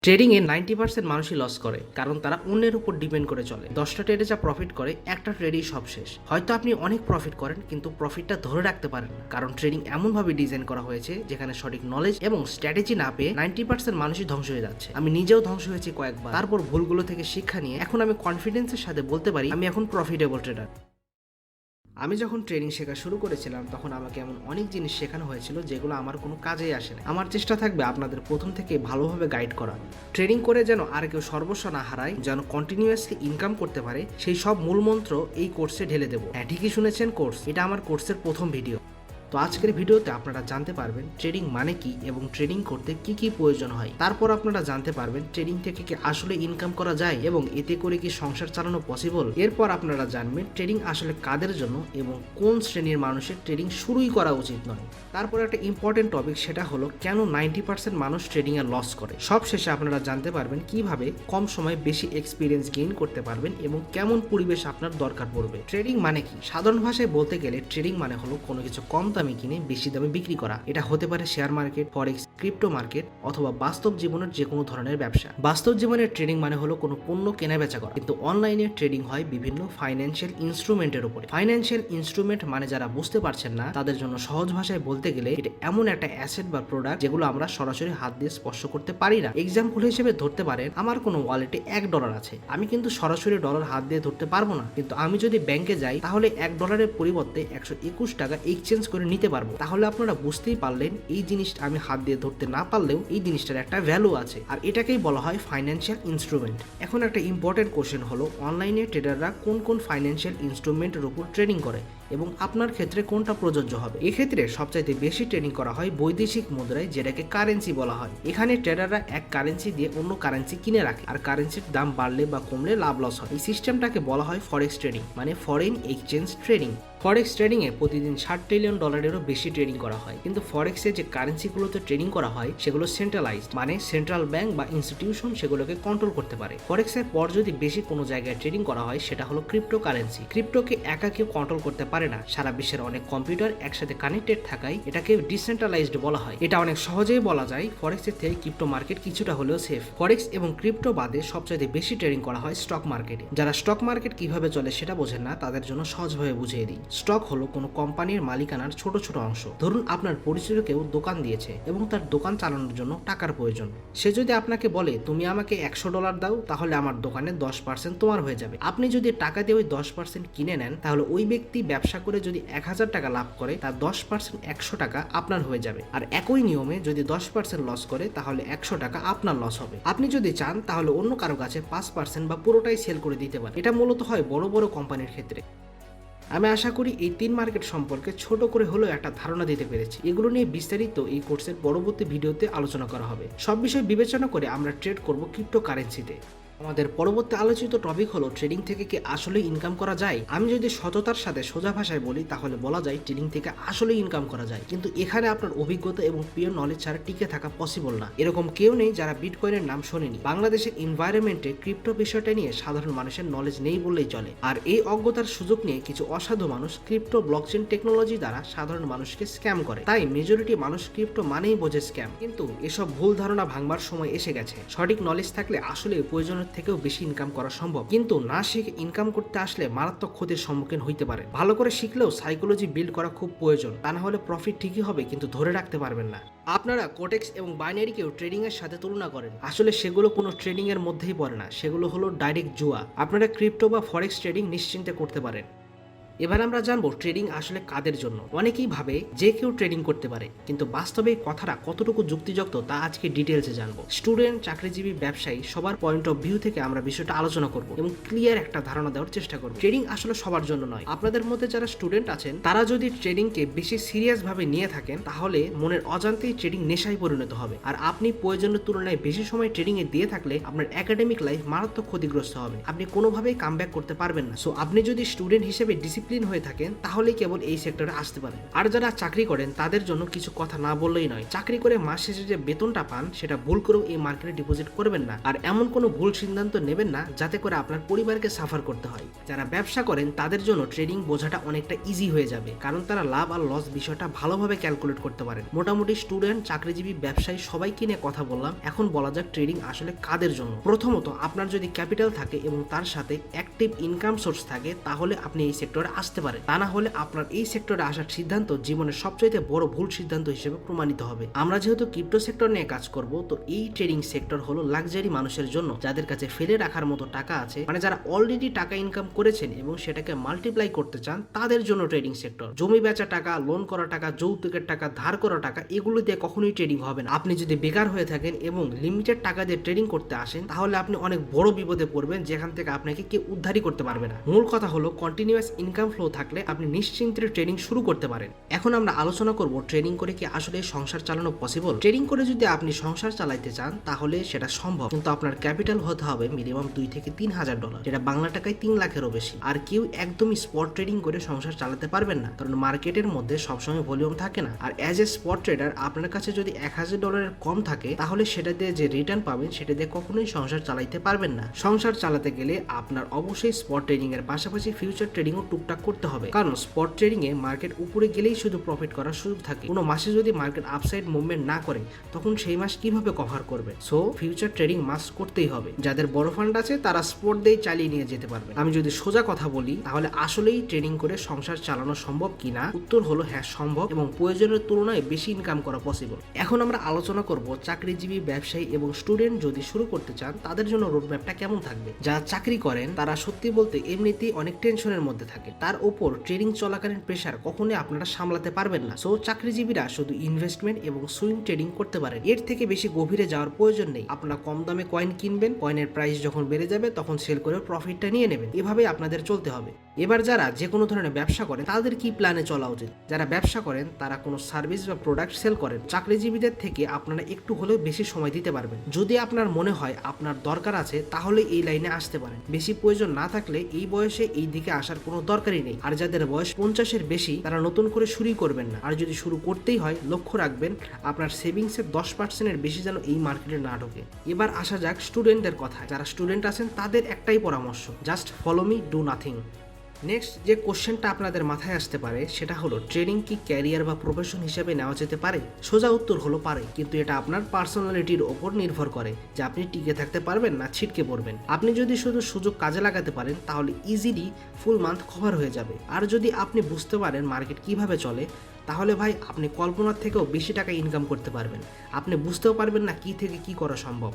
Trading এ 90% মানুষই loss করে, কারণ তারা অন্যের উপর ডিপেন্ড করে চলে। 10টা ট্রেডে যা প্রফিট করে, একটা ট্রেডেই সব শেষ। হয়তো আপনি অনেক প্রফিট করেন, কিন্তু প্রফিটটা ধরে রাখতে পারেন না, কারণ ট্রেডিং এমনভাবে ডিজাইন করা হয়েছে যেখানে সঠিক নলেজ এবং স্ট্র্যাটেজি না পেয়ে 90% মানুষই ধ্বংস হয়ে যাচ্ছে। আমি নিজেও ধ্বংস হয়েছি কয়েকবার। তারপর ভুলগুলো থেকে শিক্ষা নিয়ে এখন আমি কনফিডেন্সের সাথে বলতে পারি আমি এখন প্রফিটেবল ট্রেডার। আমি যখন ট্রেনিং শেখা শুরু করেছিলাম তখন আমাকে এমন অনেক জিনিস শেখানো হয়েছিল যেগুলো আমার কোনো কাজেই আসে না। আমার চেষ্টা থাকবে আপনাদের প্রথম থেকে ভালোভাবে গাইড করা, ট্রেনিং করে যেন আর কেউ সর্বস্ব না হারায়, যেন কন্টিনিউয়াসলি ইনকাম করতে পারে, সেই সব মূল মন্ত্র এই কোর্সে ঢেলে দেবো। হ্যাঁ, ঠিকই শুনেছেন, কোর্স। এটা আমার কোর্সের প্রথম ভিডিও। তো আজকের ভিডিওতে আপনারা জানতে পারবেন ট্রেডিং মানে কি এবং ট্রেডিং করতে কি কি প্রয়োজন হয়। তারপর আপনারা জানতে পারবেন ট্রেডিং থেকে কি আসলে ইনকাম করা যায় এবং এতে করে কি সংসার চালানো পসিবল। এরপর আপনারা জানবেন ট্রেডিং আসলে কাদের জন্য এবং কোন শ্রেণীর মানুষের ট্রেডিং শুরুই করা উচিত নয়। তারপর একটা ইম্পর্টেন্ট টপিক, সেটা হলো কেন 90% মানুষ ট্রেডিং এ লস করে। সব শেষে আপনারা জানতে পারবেন কিভাবে কম সময়ে বেশি এক্সপিরিয়েন্স গেইন করতে পারবেন এবং কেমন পরিবেশ আপনার দরকার পড়বে। ট্রেডিং মানে কি? সাধারণ ভাষায় বলতে গেলে ট্রেডিং মানে হলো কোনো কিছু কম দামে কিনে বেশি দামে বিক্রি করা। এটা হতে পারে শেয়ার মার্কেট, ফরেক্স, ক্রিপ্টো মার্কেট অথবা বাস্তব জীবনের যে কোনো ধরনের ব্যবসা। বাস্তব জীবনের ট্রেডিং মানে হলো কোনো পণ্য কেনা বেচা করা, কিন্তু অনলাইনে ট্রেডিং হয় বিভিন্ন ফাইন্যান্সিয়াল ইনস্ট্রুমেন্টের উপরে। ফাইন্যান্সিয়াল ইনস্ট্রুমেন্ট মানে যারা বুঝতে পারছেন না তাদের জন্য সহজ ভাষায় বলতে গেলে এটা এমন একটা অ্যাসেট বা প্রোডাক্ট যেগুলো আমরা সরাসরি হাত দিয়ে স্পর্শ করতে পারি না। এক্সাম্পল হিসেবে ধরতে পারেন, আমার কোনো ওয়ালেটে $1 আছে, আমি কিন্তু সরাসরি ডলার হাত দিয়ে ধরতে পারবো না, কিন্তু আমি যদি ব্যাংকে যাই তাহলে $1 পরিবর্তে 121 টাকা এক্সচেঞ্জ করে নিতে পারবো। তাহলে আপনারা বুঝতেই পারলেন এই জিনিসটা আমি হাত দিয়ে ধরতে না পারলেও এই জিনিসটার একটা ভ্যালু আছে, আর এটাকেই বলা হয় ফাইন্যান্সিয়াল ইনস্ট্রুমেন্ট। এখন একটা ইম্পর্টেন্ট কোশ্চেন হলো, অনলাইনে ট্রেডাররা কোন কোন ফাইন্যান্সিয়াল ইনস্ট্রুমেন্টের উপর ট্রেডিং করে এবং আপনার ক্ষেত্রে কোনটা প্রযোজ্য হবে। এক্ষেত্রে সবচাইতে বেশি ট্রেডিং করা হয় বৈদেশিক মুদ্রায়, যেটাকে কারেন্সি বলা হয়। এখানে ট্রেডাররা এক কারেন্সি দিয়ে অন্য কারেন্সি কিনে রাখে, আর কারেন্সির দাম বাড়লে বা কমলে লাভ লস হয়। এই সিস্টেমটাকে বলা হয় ফরেক্স ট্রেডিং, মানে foreign exchange trading. Forex trading এ প্রতিদিন $60 ট্রিলিয়ন বেশি ট্রেডিং করা হয়, কিন্তু ফরেক্সে যে কারেন্সিগুলোতে ট্রেডিং করা হয় সেগুলো সেন্ট্রালাইজড, মানে সেন্ট্রাল ব্যাংক বা ইনস্টিটিউশন সেগুলোকে কন্ট্রোল করতে পারে। ফরেক্সের পর যদি বেশি কোনো জায়গায় ট্রেডিং করা হয় সেটা হলো ক্রিপ্টো কারেন্সি। ক্রিপ্টোকে একা কেউ কন্ট্রোল করতে পারে না, সারা বিশ্বের অনেক কম্পিউটার একসাথে কানেক্টেড থাকায় এটাকে ডিসেন্ট্রালাইজড বলা হয়। এটা অনেক সহজেই বলা যায় ফরেক্সের থেকে ক্রিপ্টো মার্কেট কিছুটা হলেও সেফ। ফরেক্স এবং ক্রিপ্টো বাদে সবচাইতে বেশি ট্রেডিং করা হয় স্টক মার্কেটে। যারা স্টক মার্কেট কিভাবে চলে সেটা বোঝেন না, তাদের জন্য সহজভাবে বুঝিয়ে দিই। স্টক হলো কোনো কোম্পানির মালিকানার ছোট ছোট অংশ। ধরুন আপনার পরিচিত কেউ দোকান দিয়েছে এবং তার দোকান চালানোর জন্য টাকার প্রয়োজন। সে যদি আপনাকে বলে তুমি আমাকে $100 দাও, তাহলে আমার দোকানে 10% তোমার হয়ে যাবে। আপনি যদি টাকা দিয়ে ওই 10% কিনে নেন, তাহলে ওই ব্যক্তি ব্যবসা করে যদি 1000 টাকা লাভ করে, তার 10% 100 টাকা আপনার হয়ে যাবে। আর একই নিয়মে যদি 10% লস করে, তাহলে 100 টাকা আপনার লস হবে। আপনি যদি চান তাহলে অন্য কারো কাছে 5% বা পুরোটাই সেল করে দিতে পারেন। এটা মূলত হয় বড় বড় কোম্পানির ক্ষেত্রে। আমি আশা করি এই 3 মার্কেট সম্পর্কে ছোট করে হলেও একটা ধারণা দিতে পেরেছি। এগুলো নিয়ে বিস্তারিত এই কোর্সের পরবর্তী ভিডিওতে আলোচনা করা হবে। সব বিষয় বিবেচনা করে আমরা ট্রেড করব ক্রিপ্টো কারেন্সিতে। আমাদের পরবর্তী আলোচিত টপিক হলো ট্রেডিং থেকে কি আসলে ইনকাম করা যায়। আমি যদি সততার সাথে সোজা ভাষায় বলি তাহলে বলা যায় ট্রেডিং থেকে আসলে ইনকাম করা যায়, কিন্তু এখানে আপনার অভিজ্ঞতা এবং পিওর নলেজ ছাড়া টিকে থাকা পসিবল না। এরকম কেউ নেই যারা বিটকয়েনের নাম শোনেনি। বাংলাদেশের এনভায়রনমেন্টে ক্রিপ্টো বিষয়টা নিয়ে সাধারণ মানুষের নলেজ নেই বললেই চলে, আর এই অজ্ঞতার সুযোগ নিয়ে কিছু অসাধু মানুষ ক্রিপ্টো ব্লকচেন টেকনোলজি দ্বারা সাধারণ মানুষকে স্ক্যাম করে। তাই মেজরিটি মানুষ ক্রিপ্টো মানেই বোঝে স্ক্যাম, কিন্তু এসব ভুল ধারণা ভাঙবার সময় এসে গেছে। সঠিক নলেজ থাকলে আসলে প্রয়োজনের থেকেও বেশি ইনকাম করা সম্ভব, কিন্তু না শিখে ইনকাম করতে আসলে মারাত্মক ক্ষতির সম্মুখীন হইতে পারে। ভালো করে শিখলেও সাইকোলজি বিল্ড করা খুব প্রয়োজন, তা না হলে প্রফিট ঠিকই হবে কিন্তু ধরে রাখতে পারবেন না। আপনারা কোটেক্স এবং বাইনারিকেও ট্রেডিং এর সাথে তুলনা করেন, আসলে সেগুলো কোনো ট্রেডিং এর মধ্যেই পড়ে না, সেগুলো হলো ডাইরেক্ট জুয়া। আপনারা ক্রিপ্টো বা ফরেক্স ট্রেডিং নিশ্চিন্তে করতে পারেন। এবার আমরা জানবো ট্রেডিং আসলে কাদের জন্য। অনেকেই ভাবে যে কেউ ট্রেডিং করতে পারে, কিন্তু বাস্তবে কথাটা কতটুকু যুক্তিযুক্ত তা আজকে ডিটেলসে জানবো। স্টুডেন্ট, চাকরিজীবী, ব্যবসায়ী সবার পয়েন্ট অফ ভিউ থেকে আমরা বিষয়টা আলোচনা করব এবং ক্লিয়ার একটা ধারণা দেওয়ার চেষ্টা করব। ট্রেডিং আসলে সবার জন্য নয়। আপনাদের মধ্যে যারা স্টুডেন্ট আছেন তারা যদি ট্রেডিংকে বেশি সিরিয়াস ভাবে নিয়ে থাকেন, তাহলে মনের অজান্তেই ট্রেডিং নেশায় পরিণত হবে। আর আপনি প্রয়োজনের তুলনায় বেশি সময় ট্রেডিং এ দিয়ে থাকলে আপনার একাডেমিক লাইফ মারাত্মক ক্ষতিগ্রস্ত হবে। আপনি কোনোভাবেই কামব্যাক করতে পারবেন না। সো আপনি যদি স্টুডেন্ট হিসেবে ডিসিপ্লিন ডিসিপ্লিন হয়ে থাকেন তাহলেই কেবল এই সেক্টরে আসতে পারেন। আর যারা চাকরি করেন তাদের জন্য কিছু কথা না বললেই নয়। চাকরি করে মাস শেষে যে বেতনটা পান সেটা ভুল করেও এই মার্কেটে ডিপোজিট করবেন না, আর এমন কোনো ভুল সিদ্ধান্ত নেবেন না যাতে করে আপনার পরিবারকে সাফার করতে হয়। যারা ব্যবসা করেন তাদের জন্য ট্রেডিং বোঝাটা অনেকটা ইজি হয়ে যাবে, কারণ তারা লাভ আর লস বিষয়টা ভালোভাবে ক্যালকুলেট করতে পারেন। মোটামুটি স্টুডেন্ট, চাকরিজীবী, ব্যবসায়ী সবাইকে নিয়ে কথা বললাম। এখন বলা যাক ট্রেডিং আসলে কাদের জন্য। প্রথমত, আপনার যদি ক্যাপিটাল থাকে এবং তার সাথে অ্যাক্টিভ ইনকাম সোর্স থাকে তাহলে আপনি এই সেক্টরে আসতে পারেন। তা না হলে আপনার এই সেক্টরে আসার সিদ্ধান্ত জীবনের সবচাইতে বড় ভুল সিদ্ধান্ত হিসেবে প্রমাণিত হবে। আমরা যেহেতু ক্রিপ্টো সেক্টর নিয়ে কাজ করব, তো এই ট্রেডিং সেক্টর হলো লাক্সারি মানুষের জন্য, যাদের কাছে ফেলে রাখার মতো টাকা আছে, মানে যারা অলরেডি টাকা ইনকাম করেছেন এবং সেটাকে মাল্টিপ্লাই করতে চান, তাদের জন্য ট্রেডিং সেক্টর। জমি বেচা টাকা, লোন করা টাকা, যৌতুকের টাকা, ধার করা টাকা, এগুলো দিয়ে কখনোই ট্রেডিং হবে না। আপনি যদি বেকার হয়ে থাকেন এবং লিমিটেড টাকা দিয়ে ট্রেডিং করতে আসেন তাহলে আপনি অনেক বড় বিপদে পড়বেন, যেখান থেকে আপনাকে কেউ উদ্ধারই করতে পারবে না। মূল কথা হলো কন্টিনিউয়াস ইনকাম ফ্লো থাকলে আপনি নিশ্চিন্তে ট্রেডিং শুরু করতে পারেন। এখন আমরা আলোচনা করব ট্রেডিং করে কি আসলে সংসার চালানো পসিবল। ট্রেডিং করে যদি আপনি সংসার চালাইতে চান তাহলে সেটা সম্ভব, কিন্তু আপনার ক্যাপিটাল হতে হবে মিনিমাম $2,000 থেকে $3,000, যেটা বাংলা টাকায় 3 লাখেরও বেশি। আর কেউ একদমই স্পট ট্রেডিং করে সংসার চালাতে পারবেন না, কারণ মার্কেটের মধ্যে সবসময় ভলিউম থাকে না। আর অ্যাজ এ স্পট ট্রেডার আপনার কাছে যদি $1,000 কম থাকে তাহলে সেটা দিয়ে যে রিটার্ন পাবেন সেটা দিয়ে কখনোই সংসার চালাইতে পারবেন না। সংসার চালাতে গেলে আপনার অবশ্যই স্পট ট্রেডিং এর পাশাপাশি ফিউচার ট্রেডিংও টুকটাক করতে হবে, কারণ স্পট ট্রেডিং এ মার্কেট উপরে গেলেই শুধু প্রফিট করার সুযোগ থাকে। কোনো মাসে যদি মার্কেট আপসাইড মুভমেন্ট না করে তখন সেই মাস কিভাবে কভার করবে? সো ফিউচার ট্রেডিং মাস্ট করতেই হবে। যাদের বড় ফান্ড আছে তারা স্পট দিয়ে চালিয়ে নিয়ে যেতে পারবে। আমি যদি সোজা কথা বলি তাহলে আসলেই ট্রেডিং করে সংসার চালানো সম্ভব কিনা, উত্তর হলো হ্যাঁ সম্ভব, এবং প্রয়োজনের তুলনায় বেশি ইনকাম করা পসিবল। এখন আমরা আলোচনা করব চাকরিজীবী, ব্যবসায়ী এবং স্টুডেন্ট যদি শুরু করতে চান তাদের জন্য রোডম্যাপটা কেমন থাকবে। যারা চাকরি করেন তারা সত্যি বলতে এমনিতেই অনেক টেনশনের মধ্যে থাকে, তার উপর ট্রেডিং চলাকালীন প্রেশার কখনোই আপনারা সামলাতে পারবেন না। সো চাকরিজীবীরা শুধু ইনভেস্টমেন্ট এবং সুইং ট্রেডিং করতে পারেন, এর থেকে বেশি গভীরে যাওয়ার প্রয়োজন নেই। আপনারা কম দামে কয়েন কিনবেন, কয়েনের প্রাইস যখন বেড়ে যাবে তখন সেল করে প্রফিটটা নিয়ে নেবেন। এভাবেই আপনাদের চলতে হবে। এবার যারা যে কোনো ধরনের ব্যবসা করেন তাদের কি প্ল্যানে চলা উচিত। যারা ব্যবসা করেন তারা কোনো সার্ভিস বা প্রোডাক্ট সেল করেন, চাকরিজীবীদের থেকে আপনারা একটু হলেও বেশি সময় দিতে পারবেন। যদি আপনার মনে হয় আপনার দরকার আছে তাহলে এই লাইনে আসতে পারেন। বেশি প্রয়োজন না থাকলে এই বয়সে এই দিকে আসার কোনো দরকারই নেই। আর যাদের বয়স 50-এর বেশি তারা নতুন করে শুরুই করবেন না। আর যদি শুরু করতেই হয় লক্ষ্য রাখবেন আপনার সেভিংসের 10%-এর বেশি যেন এই মার্কেটে না ঢোকে। এবার আসা যাক স্টুডেন্টদের কথায়। যারা স্টুডেন্ট আছেন তাদের একটাই পরামর্শ, just follow me, do nothing. Next যে কোশ্চেনটা আপনাদের মাথায় আসতে পারে সেটা হলো ট্রেডিং কি ক্যারিয়ার বা প্রফেশন হিসেবে নেওয়া যেতে পারে? সোজা উত্তর হলো পারে, কিন্তু এটা আপনার পার্সোনালিটির ওপর নির্ভর করে যে আপনি টিকে থাকতে পারবেন না ছিটকে পড়বেন। আপনি যদি শুধু সুযোগ কাজে লাগাতে পারেন তাহলে ইজিলি ফুল মান্থ কভার হয়ে যাবে। আর যদি আপনি বুঝতে পারেন মার্কেট কিভাবে চলে তাহলে ভাই আপনি কল্পনার থেকেও বেশি টাকা ইনকাম করতে পারবেন। আপনি বুঝতেও পারবেন না কি থেকে কি করা সম্ভব।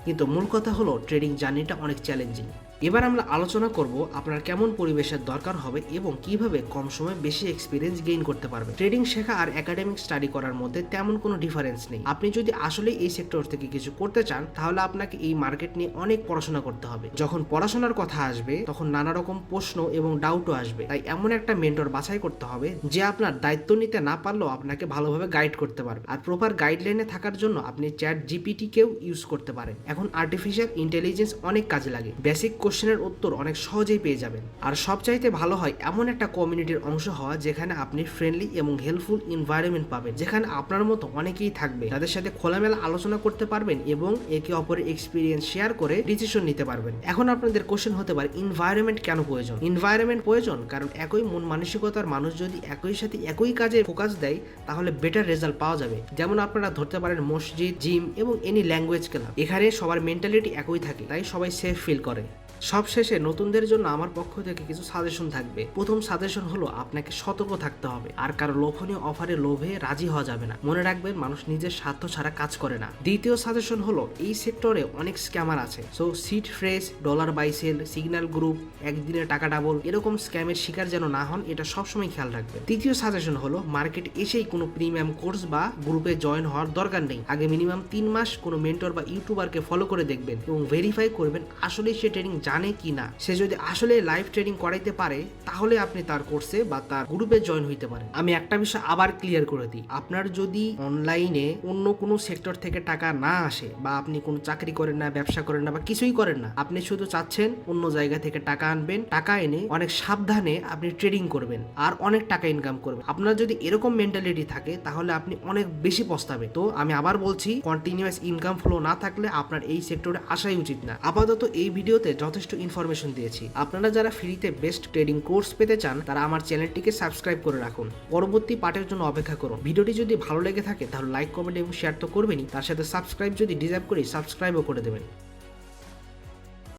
কিন্তু মূল কথা হলো ট্রেডিং জার্নিটা অনেক চ্যালেঞ্জিং। এবার আমরা আলোচনা করব আপনার কেমন পরিবেশের দরকার হবে এবং কিভাবে কম সময়ে বেশি এক্সপিরিয়েন্স গেইন করতে পারবে। ট্রেডিং শেখা আর একাডেমিক স্টাডি করার মধ্যে তেমন কোনো ডিফারেন্স নেই। আপনি যদি আসলে এই সেক্টর থেকে কিছু করতে চান তাহলে আপনাকে এই মার্কেট নিয়ে অনেক পড়াশোনা করতে হবে। যখন পড়াশোনার কথা আসবে তখন নানা রকম প্রশ্ন এবং ডাউটও আসবে, তাই এমন একটা মেন্টর বাছাই করতে হবে যে আপনার দায়িত্ব নিতে না পারলেও আপনাকে ভালোভাবে গাইড করতে পারবে। আর প্রপার গাইডলাইনে থাকার জন্য আপনি চ্যাট জিপিটি কেও ইউজ করতে পারেন। এখন আর্টিফিশিয়াল ইন্টেলিজেন্স অনেক কাজে লাগে, বেসিক কোশ্চেনের উত্তর অনেক সহজেই পেয়ে যাবেন। আর সবচাইতে ভালো হয় এমন একটা কমিউনিটির অংশ হওয়া যেখানে আপনি ফ্রেন্ডলি এবং হেল্পফুল এনভায়রনমেন্ট পাবেন, যেখানে আপনার মতো অনেকেই থাকবে, তাদের সাথে খোলামেলা আলোচনা করতে পারবেন এবং একে অপরের এক্সপিরিয়েন্স শেয়ার করে ডিসিশন নিতে পারবেন। এখন আপনাদের কোশ্চেন হতে পারে এনভায়রনমেন্ট কেন প্রয়োজন? এনভায়রনমেন্ট প্রয়োজন কারণ একই মন মানসিকতার মানুষ যদি একই সাথে একই কাজে ফোকাস দেয় তাহলে বেটার রেজাল্ট পাওয়া যাবে। যেমন আপনারা ধরতে পারেন মসজিদ, জিম এবং এনি ল্যাঙ্গুয়েজ ক্লাব, এখানে সবার মেন্টালিটি একই থাকে, তাই সবাই সেফ ফিল করে। সবশেষে নতুনদের জন্য আমার পক্ষ থেকে কিছু সাজেশন থাকবে। প্রথম সাজেশন হলো আপনাকে সতর্ক থাকতে হবে, আর কারো লোভনীয় অফারে লোভে রাজি হওয়া যাবে না। মনে রাখবেন মানুষ নিজের স্বার্থ ছাড়া কাজ করে না। দ্বিতীয় সাজেশন হলো এই সেক্টরে অনেক স্ক্যামার আছে, সো সিট fresh, dollar buy sell, signal group, একদিনে টাকা ডাবল, এরকম স্ক্যামের শিকার যেন না হন, এটা সবসময় খেয়াল রাখবেন। তৃতীয় সাজেশন হলো মার্কেট এসেই কোনো প্রিমিয়াম কোর্স বা গ্রুপে জয়েন হওয়ার দরকার নেই। আগে মিনিমাম 3 মাস কোনো মেন্টর বা ইউটিউবারকে ফলো করে দেখবেন এবং ভেরিফাই করবেন আসলেই সে ট্রেনিং জানে কি না। সে যদি আসলে লাইভ ট্রেডিং করাইতে পারে তাহলে আপনি তার কোর্সে বা তার গ্রুপে জয়েন হইতে পারেন। আমি একটা বিষয় আবার ক্লিয়ার করে দিই, আপনার যদি অনলাইনে অন্য কোনো সেক্টর থেকে টাকা না আসে বা আপনি কোনো চাকরি করেন না, ব্যবসা করেন না বা কিছুই করেন না, আপনি শুধু চাচ্ছেন অন্য জায়গা থেকে টাকা আনবেন, টাকা এনে অনেক সাবধানে আপনি ট্রেডিং করবেন আর অনেক টাকা ইনকাম করবেন, আপনার যদি এরকম মেন্টালিটি থাকে তাহলে আপনি অনেক বেশি পস্তাবেন। তো আমি আবার বলছি, কন্টিনিউয়াস ইনকাম ফ্লো না থাকলে আপনার এই সেক্টরে আসাই উচিত না। আপাতত এই ভিডিওতে যথেষ্ট ইনফরমেশন দিয়েছি। আপনারা যারা ফ্রিতে বেস্ট ট্রেডিং কোর্স পেতে চান তারা আমার চ্যানেলটিকে সাবস্ক্রাইব করে রাখুন, পরবর্তী পার্টের জন্য অপেক্ষা করুন। ভিডিওটি যদি ভালো লেগে থাকে তাহলে লাইক, কমেন্ট এবং শেয়ার তো করবেনই, তার সাথে সাবস্ক্রাইব যদি ডিজার্ভ করি সাবস্ক্রাইবও করে দেবেন।